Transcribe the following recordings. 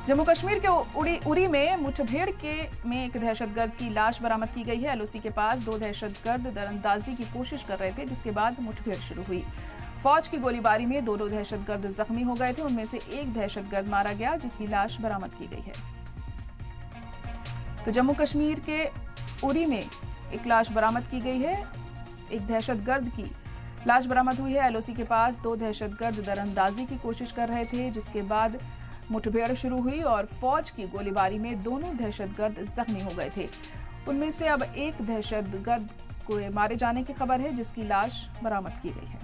जम्मू कश्मीर के उरी में मुठभेड़ में एक दहशतगर्द की लाश बरामद की गई है। एलओसी के पास दो दहशतगर्द दरअंदाजी की कोशिश कर रहे थे, जिसके बाद मुठभेड़ शुरू हुई। फौज की गोलीबारी में दोनों दहशतगर्द जख्मी हो गए थे। उनमें से एक दहशतगर्द मारा गया, जिसकी लाश बरामद की गई है। तो जम्मू कश्मीर के उरी में एक लाश बरामद की गई है। एक दहशतगर्द की लाश बरामद हुई है। एलओसी के पास दो दहशतगर्द दरअंदाजी की कोशिश कर रहे थे, जिसके बाद मुठभेड़ शुरू हुई और फौज की गोलीबारी में दोनों दहशतगर्द जख्मी हो गए थे। उनमें से अब एक दहशतगर्द को मारे जाने की खबर है, जिसकी लाश बरामद की गई है।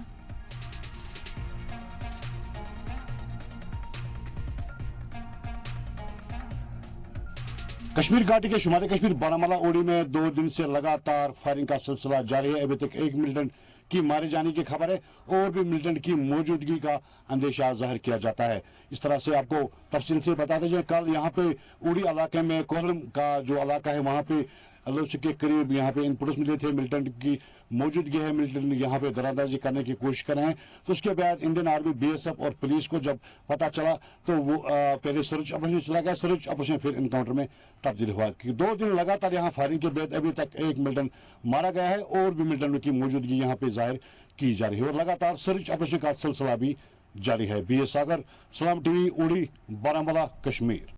कश्मीर घाटी के शुमारी कश्मीर बारामूला उड़ी में 2 दिन से लगातार फायरिंग का सिलसिला जारी है। अभी तक एक मिलिटेंट की मारे जाने की खबर है और भी मिलिटेंट की मौजूदगी का अंदेशा जाहिर किया जाता है। इस तरह से आपको तफसील से बताते जाए, कल यहाँ पे उड़ी इलाके में कोहलम का जो इलाका है वहाँ पे एलओसी के करीब यहाँ पे इनपुट्स मिले थे, मिलिटेंट की मौजूदगी है, मिलिटेंट यहाँ पे दरारंदाजी करने की कोशिश कर रहे हैं। तो उसके बाद इंडियन आर्मी, बीएसएफ और पुलिस को जब पता चला तो वो पहले सर्च ऑपरेशन चला गया। सर्च ऑपरेशन फिर इनकाउंटर में तब्दील हुआ। 2 दिन लगातार यहाँ फायरिंग के बाद अभी तक एक मिलिटेंट मारा गया है और भी मिलिटेंट की मौजूदगी यहाँ पे जाहिर की जा रही है और लगातार सर्च ऑपरेशन का सिलसिला भी जारी है। BS सागर, सलाम टीवी, उड़ी, बारामूला, कश्मीर।